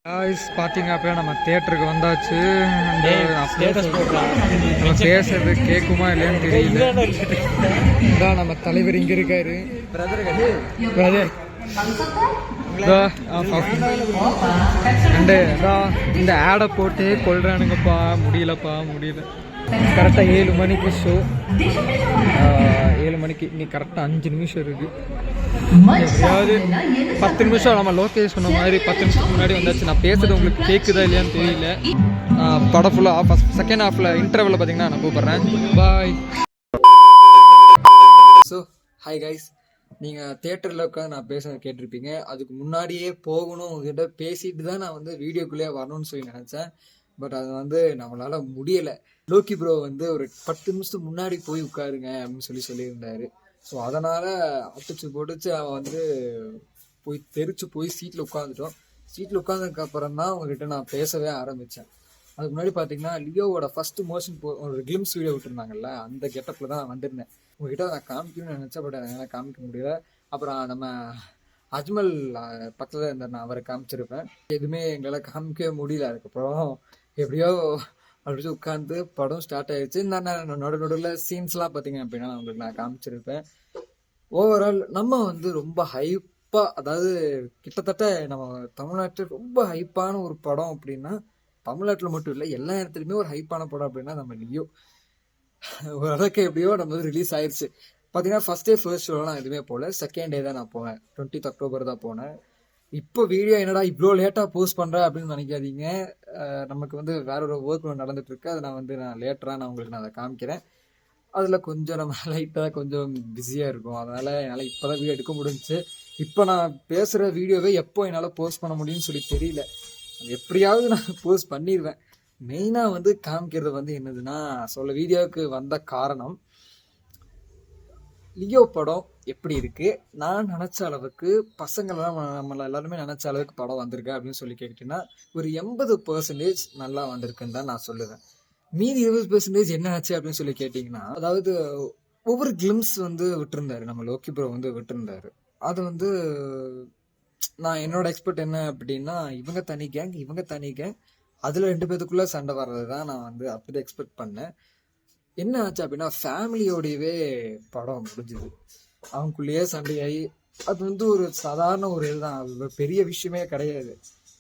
பார்த்தீங்க அப்படின்னா நம்ம தியேட்டருக்கு வந்தாச்சு. நம்ம பேசுறது கேட்குமா இல்லையான்னு தெரியல. இதான் நம்ம தலைவர் இங்கே இருக்காரு. பிரதர் இந்த ஆடை போட்டு கொள்றானுங்கப்பா. முடியலப்பா முடியல. கரெக்டாக 7 மணிக்கு ஷோ. 7 மணிக்கு இன்னைக்கு கரெக்டாக 5 நிமிஷம் இருக்கு. எப்படியாவது 10 நிமிஷம் நம்ம லோகேஷ் சொன்ன மாதிரி 10 நிமிஷத்துக்கு முன்னாடி வந்தாச்சு. நான் பேசுறது உங்களுக்கு கேட்குதா இல்லையான்னு தெரியல. படம் ஃபுல்லாக ஃபஸ்ட் செகண்ட் ஹாஃபில் இன்டர்வலில் பார்த்தீங்கன்னா நான் கூப்பிட்றேன். பாய். ஸோ ஹாய் கைஸ், நீங்கள் தியேட்டரில் உட்காந்து நான் பேசுகிறத கேட்டிருப்பீங்க. அதுக்கு முன்னாடியே போகணும் உங்ககிட்ட பேசிட்டு தான் நான் வந்து வீடியோக்குள்ளேயே வரணும்னு சொல்லி நினச்சேன். பட் அது வந்து நம்மளால் முடியலை. லோக்கி ப்ரோ வந்து ஒரு 10 நிமிஷத்துக்கு முன்னாடி போய் உட்காருங்க அப்படின்னு சொல்லியிருந்தாரு. ஸோ அதனால் அடிச்சு போட்டுச்சு அவன் வந்து போய் தெரிச்சு போய் சீட்டில் உட்காந்துட்டோம். சீட்டில் உட்காந்ததுக்கப்புறம் தான் உங்ககிட்ட நான் பேசவே ஆரம்பித்தேன். அதுக்கு முன்னாடி பார்த்தீங்கன்னா லியோவோட ஃபஸ்ட்டு மோஷன் ஒரு கிளிம்ஸ் வீடியோ விட்டுருந்தாங்கல்ல, அந்த கெட்டப்பில் தான் நான் வந்திருந்தேன். உங்ககிட்ட நான் காமிக்கணும்னு நினச்சேன். பட் என்னால் காமிக்க முடியல. அப்புறம் நம்ம அஜ்மல் பக்கத்தில் இருந்த நான் அவரை காமிச்சிருப்பேன். எதுவுமே எங்களால் காமிக்கவே முடியல. அதுக்கப்புறம் எப்படியோ அப்படி உட்காந்து படம் ஸ்டார்ட் ஆயிடுச்சு. நான் நடுவில் சீன்ஸ்லாம் பார்த்தீங்க அப்படின்னா உங்களுக்கு நான் காமிச்சிருப்பேன். ஓவரால் நம்ம வந்து ரொம்ப ஹைப்பாக, அதாவது கிட்டத்தட்ட நம்ம தமிழ்நாட்டில் ரொம்ப ஹைப்பான ஒரு படம் அப்படின்னா, தமிழ்நாட்டில் மட்டும் இல்லை எல்லா இடத்துலையுமே ஒரு ஹைப்பான படம் அப்படின்னா நம்ம லியோ. ஓரளவுக்கு எப்படியோ நம்ம வந்து ரிலீஸ் ஆயிடுச்சு. பார்த்தீங்கன்னா ஃபர்ஸ்ட் ஷோலாம் எதுவுமே போகல. செகண்ட் டே தான் நான் போனேன். 20th October தான் போனேன். இப்போ வீடியோ என்னடா இவ்வளோ லேட்டாக போஸ்ட் பண்ணுறேன் அப்படின்னு நினைக்காதீங்க. நமக்கு வந்து வேற ஒரு ஒர்க் நடந்துட்டு இருக்கு. அதை நான் லேட்டராக உங்களுக்கு நான் அதை காமிக்கிறேன். அதில் கொஞ்சம் நம்ம லைட்டாக கொஞ்சம் பிஸியாக இருக்கும். அதனால் என்னால் இப்போ தான் வீடியோ எடுக்க முடிஞ்சிச்சு. இப்போ நான் பேசுகிற வீடியோவை எப்போ என்னால் போஸ்ட் பண்ண முடியும்னு சொல்லி தெரியல. எப்படியாவது நான் போஸ்ட் பண்ணிடுவேன். மெயினாக வந்து காமிக்கிறது வந்து என்னதுன்னா, வீடியோவுக்கு வந்த காரணம் லியோ படம் எப்படி இருக்கு, நான் நினச்ச அளவுக்கு பசங்கள்லாம் நம்மள எல்லாருமே நினச்ச அளவுக்கு படம் வந்திருக்கு அப்படின்னு சொல்லி கேட்டிங்கன்னா ஒரு 80% நல்லா வந்திருக்குன்னு தான் நான் சொல்லுவேன். மீதி 20% என்ன ஆச்சு அப்படின்னு சொல்லி கேட்டிங்கன்னா, அதாவது ஒவ்வொரு கிளிம்ஸ் வந்து விட்டுருந்தாரு நம்ம லோக்கி ப்ரோ வந்து விட்டுருந்தாரு. அது வந்து நான் என்னோட எக்ஸ்பெக்ட் என்ன அப்படின்னா, இவங்க தனி கேங் அதில் 2 பேத்துக்குள்ளே சண்டை வர்றது தான் நான் வந்து அப்படி எக்ஸ்பெக்ட் பண்ணேன். என்ன ஆச்சு அப்படின்னா, ஃபேமிலியோடையவே படம் முடிஞ்சுது. அவங்களுக்குள்ளேயே சண்டையாகி அது வந்து ஒரு சாதாரண ஒரு இதுதான், அது பெரிய விஷயமே கிடையாது.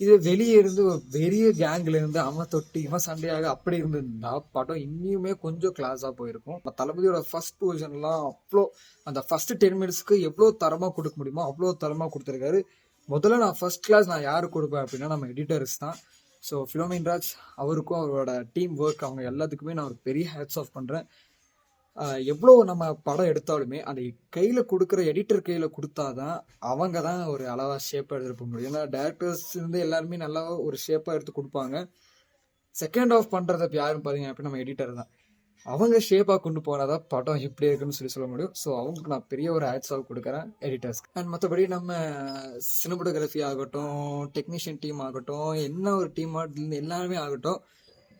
இது வெளியே இருந்து ஒரு பெரிய கேங்ல இருந்து அவன் தொட்டு இவன் சண்டையாக அப்படி இருந்திருந்தா படம் இன்னுமே கொஞ்சம் கிளாஸாக போயிருக்கும். தளபதியோட ஃபர்ஸ்ட் பொசிஷன்லாம் அவ்வளோ அந்த ஃபர்ஸ்ட் 10 மினிட்ஸ்க்கு எவ்வளோ தரமாக கொடுக்க முடியுமோ அவ்வளோ தரமாக கொடுத்துருக்காரு. முதல்ல நான் ஃபர்ஸ்ட் கிளாஸ் நான் யாருக்கு கொடுப்பேன் அப்படின்னா நம்ம எடிட்டர்ஸ் தான். ஸோ ஃபிலோமின் ராஜ் அவருக்கும் அவரோட டீம் ஒர்க் அவங்க எல்லாத்துக்குமே நான் ஒரு பெரிய ஹேட்ஸ் ஆஃப் பண்ணுறேன். எவ்வளோ நம்ம படம் எடுத்தாலுமே அந்த கையில் கொடுக்குற எடிட்டர் கையில் கொடுத்தாதான் அவங்க தான் ஒரு அளவாக ஷேப்பாக எடுத்துகிட்டு போக முடியும். ஏன்னா டேரக்டர்ஸ் இருந்து எல்லாருமே நல்லா ஒரு ஷேப்பாக எடுத்து கொடுப்பாங்க. செகண்ட் ஆஃப் பண்ணுறத யாரும் பார்த்தீங்க அப்படின்னா நம்ம எடிட்டர் தான். அவங்க ஷேப்பாக கொண்டு போனாதான் படம் எப்படி இருக்குன்னு சொல்ல முடியும். ஸோ அவங்களுக்கு நான் பெரிய ஒரு ஹேட்ஸ் ஆஃப் கொடுக்குறேன் எடிட்டர்ஸ்க்கு. அண்ட் மற்றபடி நம்ம சினிமோட்டோகிராஃபி ஆகட்டும், டெக்னீஷியன் டீம் ஆகட்டும், என்ன ஒரு டீம் எல்லாருமே ஆகட்டும்,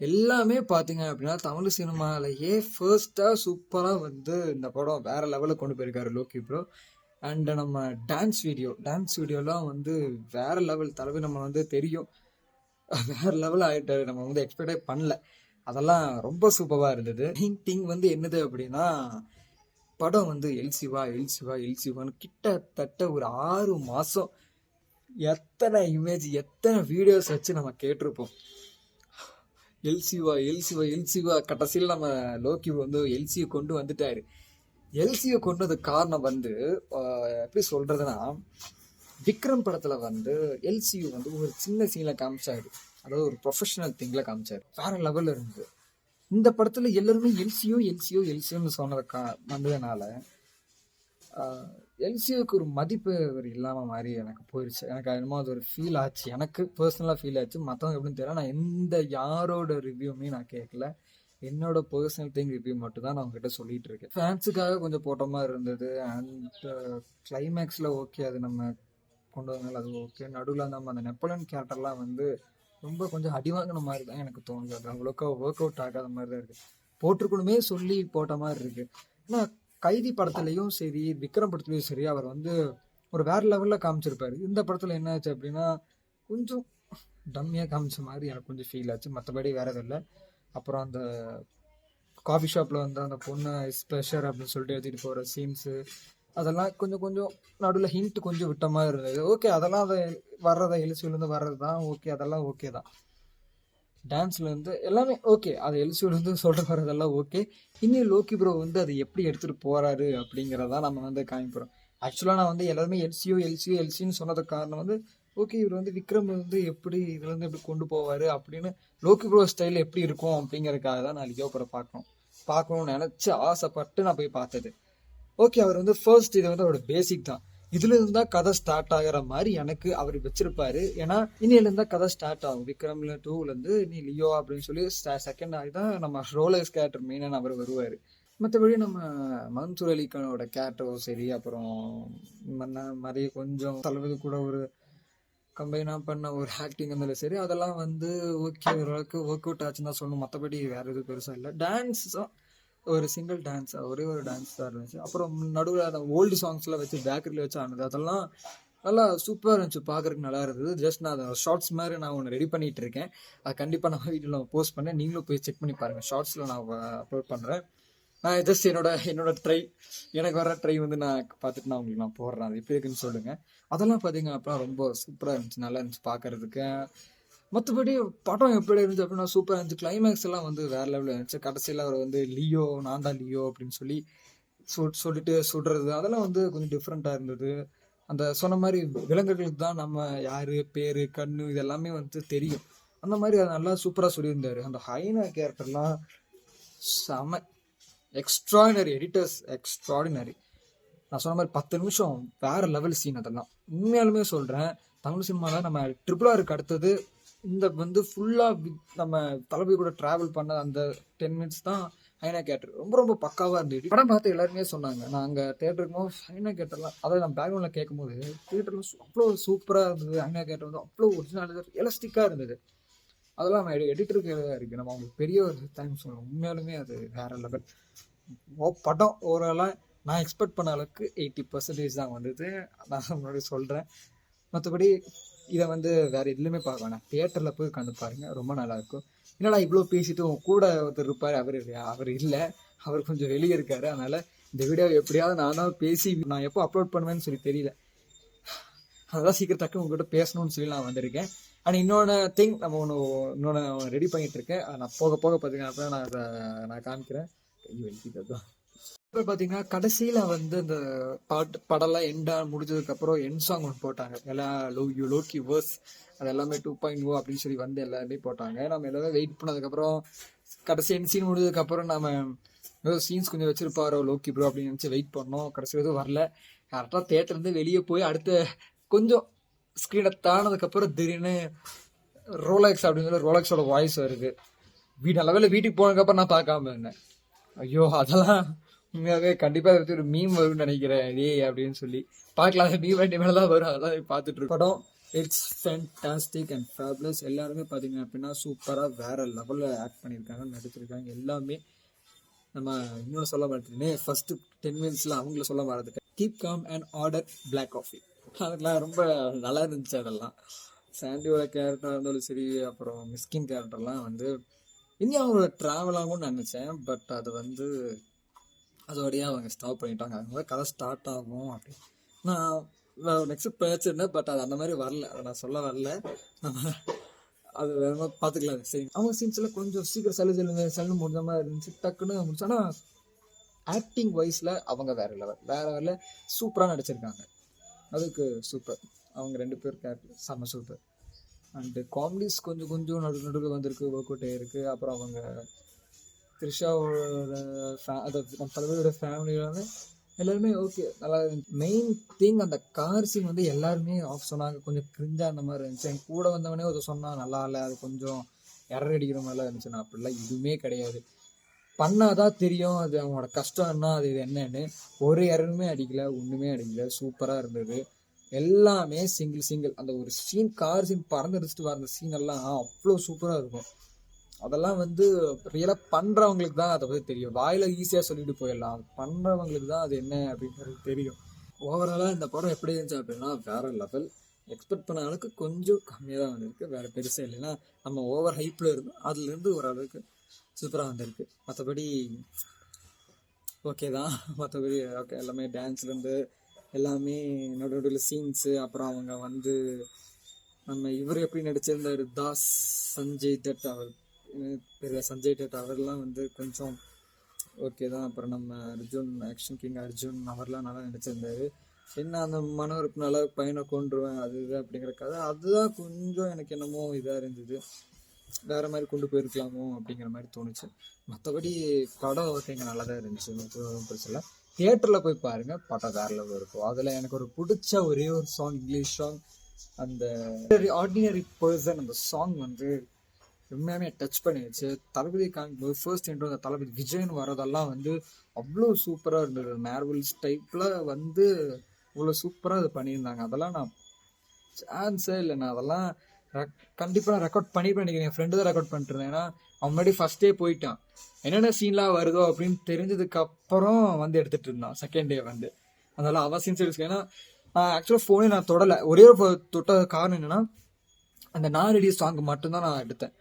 எல்லாமே பார்த்தீங்க அப்படின்னா தமிழ் சினிமாலேயே ஃபர்ஸ்ட்டாக சூப்பராக வந்து இந்த படம் வேற லெவலில் கொண்டு போயிருக்காரு லோக்கி ப்ரோ. அண்ட் நம்ம டான்ஸ் வீடியோலாம் வந்து வேற லெவல். தலைவர் நம்ம வந்து தெரியும் வேற லெவல் ஆகிட்டாரு. நம்ம வந்து எக்ஸ்பெக்டே பண்ணல. அதெல்லாம் ரொம்ப சூப்பராக இருந்தது. திங் வந்து என்னது அப்படின்னா, படம் வந்து எல்சிவான்னு கிட்டத்தட்ட ஒரு 6 மாதம் எத்தனை இமேஜ் எத்தனை வீடியோஸ் வச்சு நம்ம கேட்டிருப்போம். எல்சிவா கடைசியில் நம்ம லோக்கி வந்து எல்சியை கொண்டு வந்துட்டாரு. எல்சியை கொண்டது காரணம் வந்து எப்படி சொல்றதுன்னா, விக்ரம் படத்துல வந்து எல்சியு வந்து ஒரு சின்ன சீன்ல காமிச்சாரு. அதாவது ஒரு ப்ரொஃபஷனல் திங்ல காமிச்சாரு. வேற லெவல்ல இருந்து இந்த படத்துல எல்லாருமே எல்சியோன்னு சொன்னது வந்ததுனால எல்சியோக்கு ஒரு மதிப்பு ஒரு இல்லாமல் மாதிரி எனக்கு போயிடுச்சு. எனக்கு என்னமோ அது ஒரு ஃபீல் ஆச்சு. எனக்கு பர்சனலாக ஃபீல் ஆச்சு. மற்றவங்க எப்படின்னு தெரியல. நான் யாரோட ரிவ்யூமே நான் கேட்கல. என்னோட பர்சனல் திங் ரிவ்யூ மட்டும் தான் நான் உங்ககிட்ட சொல்லிட்டு இருக்கேன். ஃபேன்ஸுக்காக கொஞ்சம் போட்ட மாதிரி இருந்தது. அண்ட் கிளைமேக்ஸில் ஓகே, அது நம்ம கொண்டு வந்தாலும் அது ஓகே. நடுவில் நம்ம அந்த நெப்போலியன் கேரக்டர்லாம் வந்து ரொம்ப கொஞ்சம் அடிவாங்கின மாதிரி தான் எனக்கு தோணுது. அது அவ்வளோக்கா ஒர்க் அவுட் ஆகாத மாதிரி தான் இருக்குது. போட்டிருக்கணுமே சொல்லி போட்ட மாதிரி இருக்குது. ஏன்னா கைதி படத்துலையும் சரி, விக்ரம் படத்துலையும் சரி, அவர் வந்து ஒரு வேற லெவலில் காமிச்சிருப்பாரு. இந்த படத்தில் என்ன ஆச்சு அப்படின்னா கொஞ்சம் டம்மியாக காமிச்ச மாதிரி எனக்கு கொஞ்சம் ஃபீல் ஆச்சு, மற்றபடி வேற எதுவும் இல்லை. அப்புறம் அந்த காஃபி ஷாப்பில் வந்து அந்த பொண்ணு ஸ்பெஷர் அப்படின்னு சொல்லிட்டு எழுதிட்டு போகிற சீன்ஸு, அதெல்லாம் கொஞ்சம் கொஞ்சம் நடுவில் ஹிண்ட் கொஞ்சம் விட்ட மாதிரி இருந்தது. ஓகே, அதெல்லாம் அதை வர்றதை எலிசிவிலேருந்து வர்றது தான், ஓகே அதெல்லாம் ஓகே தான். டான்ஸ்லேருந்து எல்லாமே ஓகே, அது எலிசிவிலேருந்து சொல்கிற வர்றதெல்லாம் ஓகே. இன்னும் லோக்கி ப்ரோ வந்து அதை எப்படி எடுத்துகிட்டு போகிறாரு அப்படிங்கிறதான் நம்ம வந்து காமிக்கிறோம். ஆக்சுவலாக நான் வந்து எல்லாருமே எல்சின்னு சொன்னதுக்கு காரணம் வந்து ஓகே இவர் வந்து விக்ரம் வந்து எப்படி இதுலேருந்து எப்படி கொண்டு போவார் அப்படின்னு லோக்கி ப்ரோ ஸ்டைலில் எப்படி இருக்கும் அப்படிங்கிறதுக்காக தான் நான் லியோ படம் பார்க்கணும்னு நினச்சி ஆசைப்பட்டு நான் போய் பார்த்தது. ஓகே, அவர் வந்து ஃபர்ஸ்ட் இது வந்து அவரோட பேசிக் தான். இதுல இருந்தா கதை ஸ்டார்ட் ஆகிற மாதிரி எனக்கு அவர் வச்சிருப்பாரு. ஏன்னா இன்னில இருந்தா கதை ஸ்டார்ட் ஆகும். விக்ரம்ல 2ல இருந்து நீ லியோ அப்படின்னு சொல்லி செகண்ட் ஆகிதான் நம்ம ரோலக்ஸ் கேரக்டர் மெயினான அவர் வருவார். மற்றபடி நம்ம மன்சூர் அலிகானோட கேரக்டரும் சரி, அப்புறம் மாதிரி கொஞ்சம் தலைவது கூட ஒரு கம்பைனாக பண்ண ஒரு ஆக்டிங் இருந்தாலும் சரி, அதெல்லாம் வந்து ஓகே ஓரளவுக்கு ஒர்க் அவுட் ஆச்சுன்னு தான் சொல்லணும். மற்றபடி வேற எதுவும் பெருசாக இல்லை. டான்ஸ் ஒரு சிங்கிள் டான்ஸ், ஒரே ஒரு டான்ஸ் தான் இருந்துச்சு. அப்புறம் நடுவில் அந்த ஓல்டு சாங்ஸ்லாம் வச்சு பேக்கரியில் வச்சு ஆனது, அதெல்லாம் நல்லா சூப்பராக இருந்துச்சு, பார்க்குறதுக்கு நல்லா இருந்தது. ஜஸ்ட் நான் அதை ஷார்ட்ஸ் மாதிரி நான் ஒன்று ரெடி பண்ணிகிட்டு இருக்கேன். அது கண்டிப்பாக நான் வீடியோவில் போஸ்ட் பண்ணேன், நீங்களும் போய் செக் பண்ணி பாருங்கள். ஷார்ட்ஸில் நான் அப்லோட் பண்ணுறேன். நான் ஜஸ்ட் என்னோட ட்ரை, எனக்கு வர ட்ரை வந்து நான் பார்த்துட்டு நான் உங்களுக்கு நான் போடுறேன். அது எப்படி இருக்குன்னு சொல்லுங்கள். அதெல்லாம் பார்த்தீங்க அப்படின்னா ரொம்ப சூப்பராக இருந்துச்சு, நல்லா இருந்துச்சு பார்க்குறதுக்கு. மற்றபடி படம் எப்படி இருந்துச்சு அப்படின்னா சூப்பராக இருந்துச்சு. கிளைமேக்ஸ் எல்லாம் வந்து வேற லெவலில் இருந்துச்சு. கடைசியில் அவர் வந்து லியோ, நான் தான் லியோ அப்படின்னு சொல்லி சொல்லிட்டு சுடுறது, அதெல்லாம் வந்து கொஞ்சம் டிஃப்ரெண்ட்டாக இருந்தது. அந்த சொன்ன மாதிரி விலங்குகளுக்கு தான் நம்ம யார், பேர், கண்ணு இதெல்லாமே வந்து தெரியும். அந்த மாதிரி அதை நல்லா சூப்பராக சொல்லியிருந்தார். அந்த ஹைனா கேரக்டர்லாம் செம எக்ஸ்ட்ராடினரி, எடிட்டர்ஸ் எக்ஸ்ட்ராடினரி. நான் சொன்ன மாதிரி 10 நிமிஷம் வேற லெவல் சீன். அதெல்லாம் உண்மையாலுமே சொல்கிறேன், தமிழ் சினிமாவில் நம்ம RRRக்கு அடுத்தது இந்த வந்து ஃபுல்லாக நம்ம தளபதி கூட ட்ராவல் பண்ண அந்த 10 மினிட்ஸ் தான் ஹைனா கேரக்டர் ரொம்ப ரொம்ப பக்காவாக இருந்தது. படம் பார்த்து எல்லாருமே சொன்னாங்க. நாங்கள் தேட்டருக்கு போது ஹைனா கேரக்டர்லாம், அதாவது நம்ம பேக்ரவுண்டில் கேட்கும் போது தேட்டர்லாம் அவ்வளோ சூப்பராக இருந்தது. ஹைனா கேரக்டர் வந்து அவ்வளோ ஒரிஜினல் எலாஸ்டிக்காக இருந்தது. அதெல்லாம் நம்ம எடிட்டருக்கு இருக்குது, நம்ம அவங்களுக்கு பெரிய ஒரு தேங்க்ஸ் சொல்லணும். உண்மையாலுமே அது வேற லெவல். படம் ஓவராலாக நான் எக்ஸ்பெக்ட் பண்ண அளவுக்கு 80% தான் வந்தது, நான் முன்னாடி சொல்கிறேன். மற்றபடி இதை வந்து வேறு எதுலையுமே பார்க்க வேணாம், தியேட்டரில் போய் உட்காந்து பாருங்கள், ரொம்ப நல்லாயிருக்கும். என்னடா இவ்வளோ பேசிட்டு உங்க கூட ஒருத்தர் இருப்பார், அவர் இல்லையா? அவர் இல்லை, அவர் கொஞ்சம் வெளியே இருக்காரு. அதனால் இந்த வீடியோ எப்படியாவது நானாக பேசி நான் எப்போ அப்லோட் பண்ணுவேன்னு சொல்லி தெரியல, அதெல்லாம் சீக்கிரம் டக்கு உங்கள்கிட்ட பேசணும்னு சொல்லி நான் வந்திருக்கேன். ஆனால் இன்னொன்று திங் நம்ம இன்னொன்று ரெடி பண்ணிகிட்டு இருக்கேன். நான் போக போக பார்த்தீங்கன்னா அப்போ நான் அதை நான் காமிக்கிறேன். தான் இப்போ பார்த்தீங்கன்னா கடைசியில் வந்து இந்த படம்லாம் எண்டாக முடிஞ்சதுக்கப்புறம் என் சாங் ஒன்று போட்டாங்க. எல்லாம் லோக்கி வேர்ஸ், அது எல்லாமே 2.0 அப்படின்னு சொல்லி வந்து எல்லாருமே போட்டாங்க. நம்ம எல்லாமே வெயிட் பண்ணதுக்கப்புறம் கடைசி என் சீன் முடிஞ்சதுக்கப்புறம் நம்ம ஏதோ சீன்ஸ் கொஞ்சம் வச்சிருப்பாரோ லோக்கி ப்ரோ அப்படின்னு நினச்சி வெயிட் பண்ணோம். கடைசியில் எதுவும் வரல. கரெக்டாக தேட்டர்லேருந்து வெளியே போய் அடுத்த கொஞ்சம் ஸ்க்ரீனை தானதுக்கப்புறம் திடீர்னு ரோலக்ஸ் அப்படின்னு சொல்லி ரோலக்ஸோட வாய்ஸ் வருது. நல்ல வீட்டுக்கு போனதுக்கப்புறம் நான் பார்க்காம இருந்தேன். ஐயோ, அதெல்லாம் உண்மையாகவே கண்டிப்பாக ஒரு மீம் வரும்னு நினைக்கிறேன் அப்படின்னு சொல்லி பார்க்கலாம். அந்த மீம் ரெண்டு மேலே தான் வரும், அதெல்லாம் பார்த்துட்டு இருக்கோம். படம் இட்ஸ் ஃபேண்டாஸ்டிக் அண்ட் ஃபேபுலஸ். எல்லாருமே பார்த்தீங்க அப்படின்னா சூப்பராக வேற லெவலில் ஆக்ட் பண்ணியிருக்காங்க, நடிச்சிருக்காங்க. எல்லாமே நம்ம இன்னொன்று சொல்ல மாட்டேன்னு ஃபர்ஸ்ட் 10 மினிட்ஸில் அவங்கள சொல்ல மாட்டேன். Keep com and order black coffee, அதெல்லாம் ரொம்ப நல்லா இருந்துச்சு. அதெல்லாம் சாண்டியோட கேரக்டராக இருந்தாலும் சரி, அப்புறம் மிஸ்கின் கேரக்டர்லாம் வந்து இனி அவங்களோட ட்ராவல் ஆகும்னு நினச்சேன். பட் அது வந்து அதோடய அவங்க ஸ்டாப் பண்ணிட்டாங்க. அவங்க கதை ஸ்டார்ட் ஆகும் அப்படின்னு நான் நெக்ஸ்ட் பேச்சிருந்தேன். பட் அது அந்த மாதிரி வரல, அதை நான் சொல்ல வரல. நம்ம அது வேணுமா பார்த்துக்கலாம். சரி, அவங்க சீன்ஸில் கொஞ்சம் சீக்கிரம் சல்லு முடிஞ்ச மாதிரி இருந்துச்சு, டக்குன்னு முடிச்சு. ஆனால் ஆக்டிங் வைஸில் அவங்க வேற லெவலில் சூப்பராக நடிச்சிருக்காங்க. அதுக்கு சூப்பர். அவங்க 2 பேர் கேரக்டர் செம்ம சூப்பர். அண்டு காமெடிஸ் கொஞ்சம் நடுவில் வந்திருக்கு, ஒர்க் அவுட் ஆகிருக்கு. அப்புறம் அவங்க த்ரிஷாவோட நம்ம தலைவரோட ஃபேமிலியோட எல்லாருமே ஓகே நல்லா இருந்துச்சு. மெயின் திங் அந்த கார் சீன் வந்து எல்லாருமே ஆஃப் சொன்னாங்க, கொஞ்சம் கிரிஞ்சாக அந்த மாதிரி இருந்துச்சு. என் கூட வந்தவனே ஒரு சொன்னால் நல்லா இல்லை, அது கொஞ்சம் எரர் அடிக்கிற மாதிரிலாம் இருந்துச்சு. நான் அப்படிலாம் எதுவுமே கிடையாது, பண்ணாதான் தெரியும் அது அவங்களோட கஷ்டம் என்ன, அது இது என்னன்னு. ஒரு எரருமே அடிக்கல, ஒன்றுமே அடிக்கல, சூப்பராக இருந்தது. எல்லாமே சிங்கிள் அந்த ஒரு சீன், கார் சீன் பறந்துடிச்சுட்டு வர அந்த சீன் எல்லாம் அவ்வளோ சூப்பராக இருக்கும். அதெல்லாம் வந்து ரியலாக பண்ணுறவங்களுக்கு தான் அதை பற்றி தெரியும். வாயில் ஈஸியாக சொல்லிட்டு போயிடலாம், அது பண்ணுறவங்களுக்கு தான் அது என்ன அப்படின்றது தெரியும். ஓவராலாக இந்த படம் எப்படி இருந்துச்சு அப்படின்னா வேற லெவல். எக்ஸ்பெக்ட் பண்ண அளவுக்கு கொஞ்சம் கம்மியாக தான் வந்திருக்கு, வேறு பெருசாக இல்லைன்னா நம்ம ஓவர் ஹைப்பில் இருந்தோம், அதுலேருந்து ஓரளவுக்கு சூப்பராக வந்திருக்கு. மற்றபடி ஓகே தான். மற்றபடி ஓகே, எல்லாமே டான்ஸ்லேருந்து எல்லாமே நடுவில் சீன்ஸு, அப்புறம் அவங்க வந்து நம்ம இவர் எப்படி நடிச்சிருந்தார் தாஸ் சஞ்சய் தட், அவர் பெரிய சஞ்சய் தட் அவர்லாம் வந்து கொஞ்சம் ஓகே தான். அப்புறம் நம்ம அர்ஜுன், ஆக்ஷன் கிங் அர்ஜுன் அவர்லாம் நல்லா நடிச்சிருந்தாரு. என்ன அந்த மன உறுப்புனால பையனை கொண்டுருவேன் அது இது அப்படிங்கிற கதை, அதுதான் கொஞ்சம் எனக்கு என்னமோ இதாக இருந்தது, வேறு மாதிரி கொண்டு போயிருக்கலாமோ அப்படிங்கிற மாதிரி தோணுச்சு. மற்றபடி படம் ஓகேங்க, நல்லா தான் இருந்துச்சு, பிரச்சனை. தியேட்டரில் போய் பாருங்கள், படம் வேறு லெவலில் இருக்கும். அதில் எனக்கு ஒரு பிடிச்ச ஒரே ஒரு சாங், இங்கிலீஷ் சாங், அந்த ஆர்டினரி பர்சன், அந்த சாங் வந்து உண்மையாமே டச் பண்ணிடுச்சு. தளபதி காமிக்கும்போது ஃபர்ஸ்ட் இன்ட்ரோ அந்த தளபதி விஜய்னு வரதெல்லாம் வந்து அவ்வளோ சூப்பராக இருந்தது. மார்வல்ஸ் டைப்பில் வந்து இவ்வளோ சூப்பராக இது பண்ணியிருந்தாங்க. அதெல்லாம் நான் சான்ஸே இல்லை, நான் அதெல்லாம் கண்டிப்பாக நான் ரெக்கார்ட் பண்ணிக்கிறேன். என் ஃப்ரெண்டு தான் ரெக்கார்ட் பண்ணிட்டு இருந்தேன். ஏன்னா அவன் முன்னாடி ஃபஸ்ட் டே போயிட்டான், என்னென்ன சீன்லாம் வருதோ அப்படின்னு தெரிஞ்சதுக்கப்புறம் வந்து எடுத்துகிட்டு இருந்தான் செகண்ட் டே வந்து. அதனால் அவன் சீன்ஸ் எடுத்து, ஏன்னா ஆக்சுவலாக ஃபோனே நான் தொடலை. ஒரே ஒரு தொட்ட காரணம் என்னென்னா அந்த நான் ரெடி சாங் மட்டும்தான் நான் எடுத்தேன்.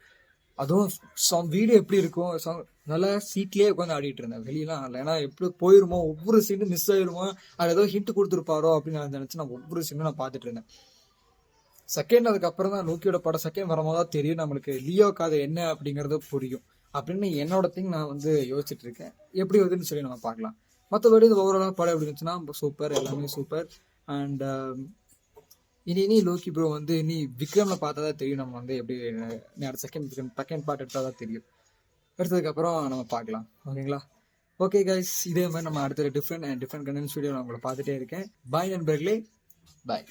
அதுவும் சாங் வீடியோ எப்படி இருக்கும், சாங் நல்லா சீட்லேயே உட்காந்து ஆடிட்டு இருந்தேன், வெளியெல்லாம் ஆடல. ஏன்னா எப்படி போயிருமோ, ஒவ்வொரு சீனும் மிஸ் ஆயிருமோ, அது ஏதோ ஹிண்ட் கொடுத்துருப்பாரோ அப்படின்னு நான் நினச்சி நான் ஒவ்வொரு சீனும் நான் பார்த்துட்டு இருந்தேன். செகண்ட் அதுக்கப்புறம் தான் லோக்கியோட படம் செகண்ட் வரும்போது தான் தெரியும் நம்மளுக்கு லியோ கதை என்ன அப்படிங்கிறது புரியும் அப்படின்னு என்னோட திங் நான் வந்து யோசிச்சுட்டு இருக்கேன். எப்படி வருதுன்னு சொல்லி நம்ம பார்க்கலாம். மற்றபடி இது ஓவராலாக படம் எப்படி இருந்துச்சுன்னா சூப்பர், எல்லாமே சூப்பர். அண்ட் இனி லோக்கி ப்ரோ வந்து இனி விக்ரம்ல பார்த்தா தான் தெரியும் நம்ம வந்து எப்படி செகண்ட் பார்ட் எடுத்தால் தான் தெரியும். எடுத்ததுக்கப்புறம் நம்ம பார்க்கலாம், ஓகேங்களா? ஓகே கைஸ், இதே மாதிரி நம்ம அடுத்த டிஃப்ரெண்ட் கண்டென்ட்ஸ் வீடியோ நான் உங்களை பார்த்துட்டே இருக்கேன். பாய் நண்பர்களே, பாய்.